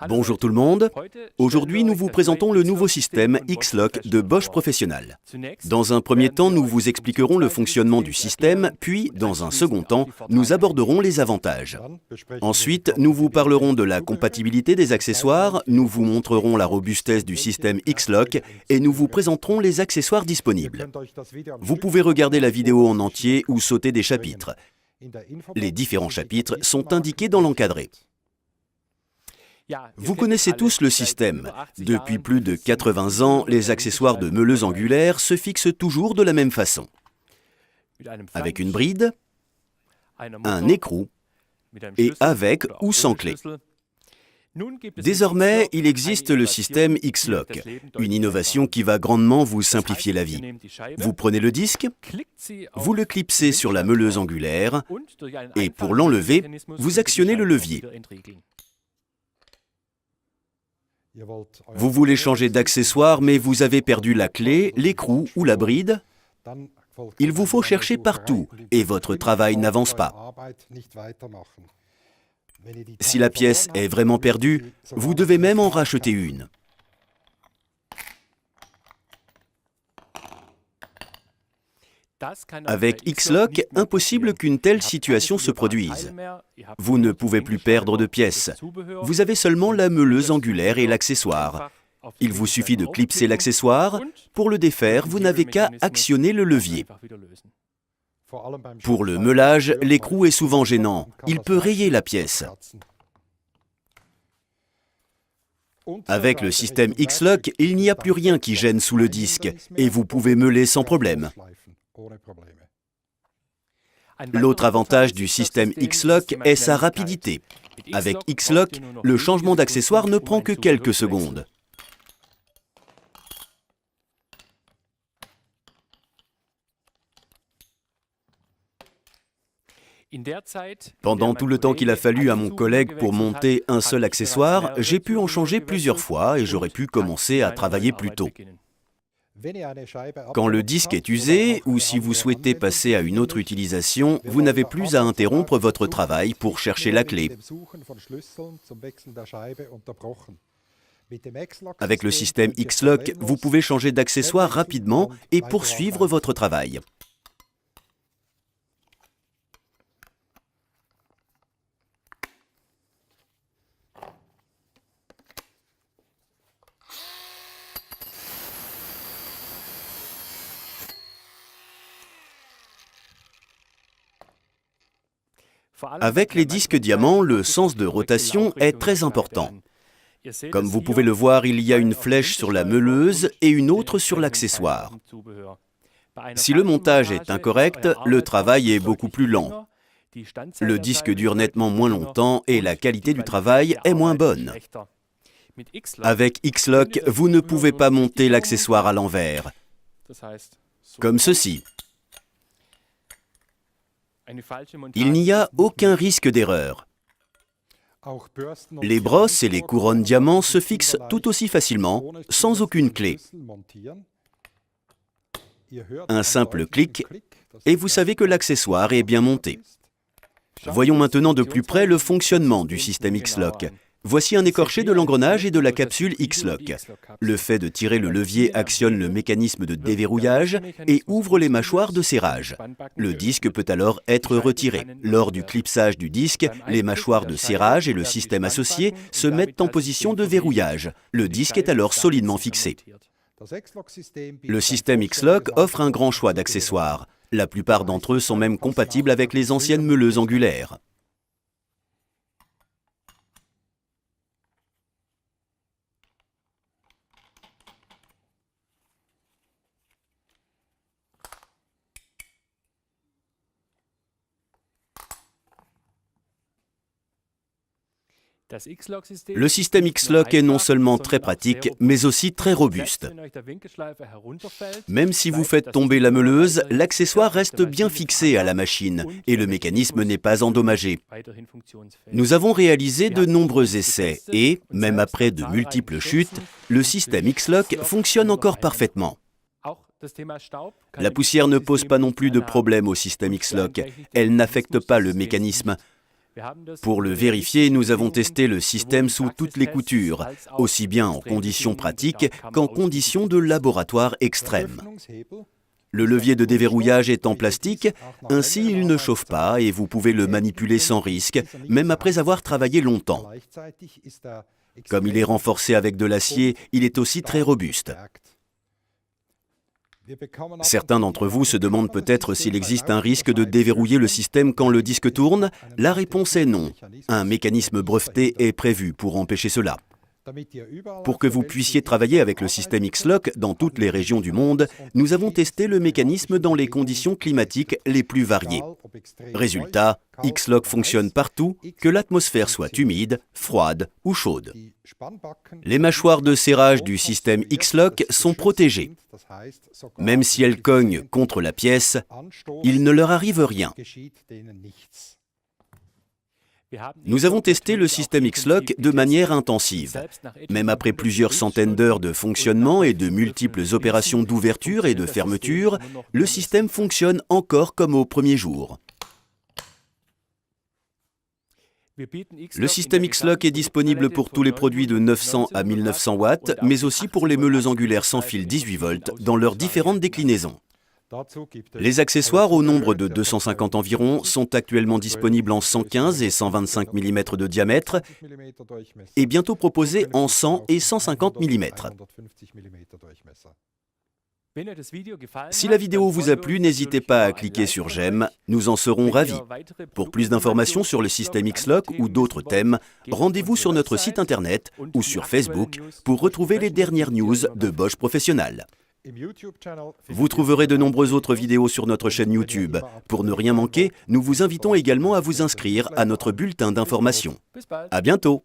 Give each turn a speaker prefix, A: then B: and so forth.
A: Bonjour tout le monde. Aujourd'hui, nous vous présentons le nouveau système X-Lock de Bosch Professional. Dans un premier temps, nous vous expliquerons le fonctionnement du système, puis, dans un second temps, nous aborderons les avantages. Ensuite, nous vous parlerons de la compatibilité des accessoires, nous vous montrerons la robustesse du système X-Lock et nous vous présenterons les accessoires disponibles. Vous pouvez regarder la vidéo en entier ou sauter des chapitres. Les différents chapitres sont indiqués dans l'encadré. Vous connaissez tous le système. Depuis plus de 80 ans, les accessoires de meuleuse angulaire se fixent toujours de la même façon. Avec une bride, un écrou et avec ou sans clé. Désormais, il existe le système X-Lock, une innovation qui va grandement vous simplifier la vie. Vous prenez le disque, vous le clipsez sur la meuleuse angulaire et pour l'enlever, vous actionnez le levier. Vous voulez changer d'accessoire, mais vous avez perdu la clé, l'écrou ou la bride. Il vous faut chercher partout et votre travail n'avance pas. Si la pièce est vraiment perdue, vous devez même en racheter une. Avec X-Lock, impossible qu'une telle situation se produise. Vous ne pouvez plus perdre de pièces. Vous avez seulement la meuleuse angulaire et l'accessoire. Il vous suffit de clipser l'accessoire. Pour le défaire, vous n'avez qu'à actionner le levier. Pour le meulage, l'écrou est souvent gênant. Il peut rayer la pièce. Avec le système X-Lock, il n'y a plus rien qui gêne sous le disque et vous pouvez meuler sans problème. L'autre avantage du système X-Lock est sa rapidité. Avec X-Lock, le changement d'accessoire ne prend que quelques secondes. Pendant tout le temps qu'il a fallu à mon collègue pour monter un seul accessoire, j'ai pu en changer plusieurs fois et j'aurais pu commencer à travailler plus tôt. Quand le disque est usé, ou si vous souhaitez passer à une autre utilisation, vous n'avez plus à interrompre votre travail pour chercher la clé. Avec le système X-Lock, vous pouvez changer d'accessoire rapidement et poursuivre votre travail. Avec les disques diamants, le sens de rotation est très important. Comme vous pouvez le voir, il y a une flèche sur la meuleuse et une autre sur l'accessoire. Si le montage est incorrect, le travail est beaucoup plus lent. Le disque dure nettement moins longtemps et la qualité du travail est moins bonne. Avec X-Lock, vous ne pouvez pas monter l'accessoire à l'envers, comme ceci. Il n'y a aucun risque d'erreur. Les brosses et les couronnes diamants se fixent tout aussi facilement, sans aucune clé. Un simple clic, et vous savez que l'accessoire est bien monté. Voyons maintenant de plus près le fonctionnement du système X-Lock. Voici un écorché de l'engrenage et de la capsule X-Lock. Le fait de tirer le levier actionne le mécanisme de déverrouillage et ouvre les mâchoires de serrage. Le disque peut alors être retiré. Lors du clipsage du disque, les mâchoires de serrage et le système associé se mettent en position de verrouillage. Le disque est alors solidement fixé. Le système X-Lock offre un grand choix d'accessoires. La plupart d'entre eux sont même compatibles avec les anciennes meuleuses angulaires. Le système X-Lock est non seulement très pratique, mais aussi très robuste. Même si vous faites tomber la meuleuse, l'accessoire reste bien fixé à la machine et le mécanisme n'est pas endommagé. Nous avons réalisé de nombreux essais et, même après de multiples chutes, le système X-Lock fonctionne encore parfaitement. La poussière ne pose pas non plus de problème au système X-Lock. Elle n'affecte pas le mécanisme. Pour le vérifier, nous avons testé le système sous toutes les coutures, aussi bien en conditions pratiques qu'en conditions de laboratoire extrêmes. Le levier de déverrouillage est en plastique, ainsi il ne chauffe pas et vous pouvez le manipuler sans risque, même après avoir travaillé longtemps. Comme il est renforcé avec de l'acier, il est aussi très robuste. Certains d'entre vous se demandent peut-être s'il existe un risque de déverrouiller le système quand le disque tourne. La réponse est non. Un mécanisme breveté est prévu pour empêcher cela. Pour que vous puissiez travailler avec le système X-Lock dans toutes les régions du monde, nous avons testé le mécanisme dans les conditions climatiques les plus variées. Résultat, X-Lock fonctionne partout, que l'atmosphère soit humide, froide ou chaude. Les mâchoires de serrage du système X-Lock sont protégées. Même si elles cognent contre la pièce, il ne leur arrive rien. Nous avons testé le système X-Lock de manière intensive. Même après plusieurs centaines d'heures de fonctionnement et de multiples opérations d'ouverture et de fermeture, le système fonctionne encore comme au premier jour. Le système X-Lock est disponible pour tous les produits de 900 à 1900 watts, mais aussi pour les meuleuses angulaires sans fil 18 volts dans leurs différentes déclinaisons. Les accessoires, au nombre de 250 environ, sont actuellement disponibles en 115 et 125 mm de diamètre et bientôt proposés en 100 et 150 mm. Si la vidéo vous a plu, n'hésitez pas à cliquer sur j'aime, nous en serons ravis. Pour plus d'informations sur le système X-Lock ou d'autres thèmes, rendez-vous sur notre site internet ou sur Facebook pour retrouver les dernières news de Bosch Professional. Vous trouverez de nombreuses autres vidéos sur notre chaîne YouTube. Pour ne rien manquer, nous vous invitons également à vous inscrire à notre bulletin d'information. À bientôt!